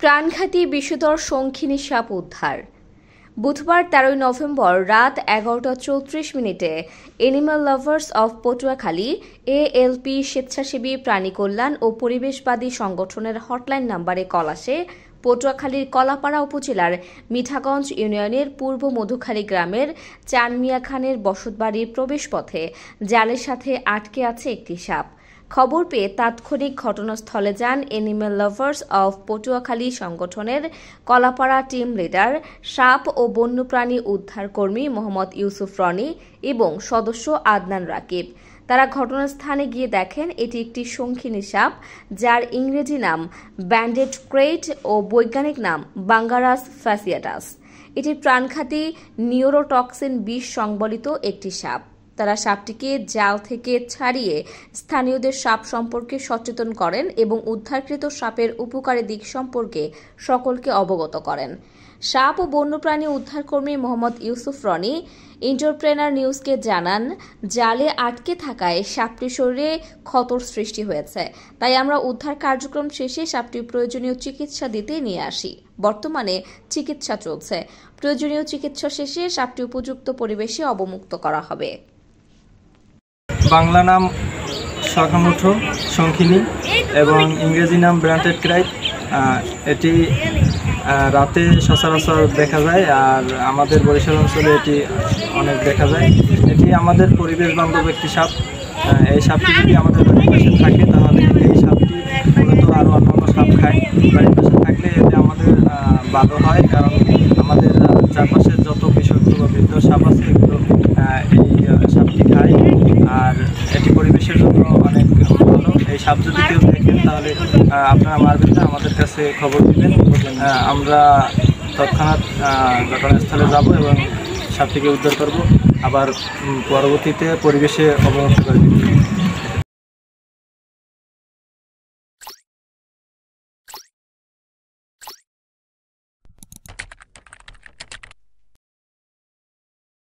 প্রাণঘাতী বিষধর শঙ্খিনী সাপ উদ্ধার। বুধবার 13 নভেম্বর রাত 11:34 animal lovers of Patuakhali ALP স্বেচ্ছাসেবী প্রাণী কল্যাণ ও পরিবেশবাদী সংগঠনের হটলাইন নম্বরে কল আসে পটুয়াখালীর কলাপাড়া উপজেলার মিঠাগঞ্জ ইউনিয়নের পূর্ব মধুখালী গ্রামের চানমিয়া খানের বসতবাড়ির প্রবেশপথে জালের সাথে আটকে আছে একটি সাপ। খবর পেয়ে তাৎক্ষণিক ঘটনাস্থলে যান এনিম্যাল লাভার্স অফ পটুয়াখালী সংগঠনের কলাপাড়া টিম লিডার, সাপ ও বন্যপ্রাণী উদ্ধারকর্মী মোহাম্মদ ইউসুফ রনি এবং সদস্য আদনান রাকিব। তারা ঘটনাস্থানে গিয়ে দেখেন এটি একটি শঙ্খিনী সাপ, যার ইংরেজি নাম ব্যান্ডেড ক্রেট ও বৈজ্ঞানিক নাম বাঙ্গারাস ফ্যাসিয়াটাস। এটি প্রাণঘাতী নিউরোটক্সিন বিষ সংবলিত একটি সাপ। তারা সাপটিকে জাল থেকে ছাড়িয়ে স্থানীয়দের সাপ সম্পর্কে সচেতন করেন এবং উদ্ধারকৃত সাপের উপকারী দিক সম্পর্কে সকলকে অবগত করেন। সাপ ও বন্যপ্রাণী উদ্ধারকর্মী মোহাম্মদ ইউসুফ রনি এন্টারপ্রেনার নিউজকে জানান, জালে আটকে থাকায় সাপটির শরীরে ক্ষতর সৃষ্টি হয়েছে, তাই আমরা উদ্ধার কার্যক্রম শেষে সাপটির প্রয়োজনীয় চিকিৎসা দিতে নিয়ে আসি। বর্তমানে চিকিৎসা চলছে। প্রয়োজনীয় চিকিৎসা শেষে সাপটি উপযুক্ত পরিবেশে অবমুক্ত করা হবে। বাংলা নাম শখামুঠো শঙ্খিনী এবং ইংরেজি নাম ব্যান্ডেড ক্রাইট। এটি রাতে সচরাচর দেখা যায়, আর আমাদের বরিশাল অঞ্চলে এটি অনেক দেখা যায়। এটি আমাদের পরিবেশ বান্ধব একটি সাপ। এই সাপটি যদি আমাদের বাড়ির পাশে থাকে তাহলে এই সাপটি মূলত আরও অন্যান্য সাপ খায়। বাড়ির পাশে থাকলে এতে আমাদের ভালো হয়, কারণ আমাদের চারপাশের যত বিষাক্ত বা বৃদ্ধ সাপ আছে এগুলো এই সাপটি খায়, আর এটি পরিবেশের জন্য অনেক ভালো। এই সাপ যদি কেউ দেখেন তাহলে আপনারা মারবেন না, আমাদের কাছে খবর দিবেন। আমরা তৎক্ষণাৎ ঘটনাস্থলে যাব এবং সাপটিকে উদ্ধার করব, আবার পরবর্তীতে পরিবেশে অবমুক্ত করে দিব।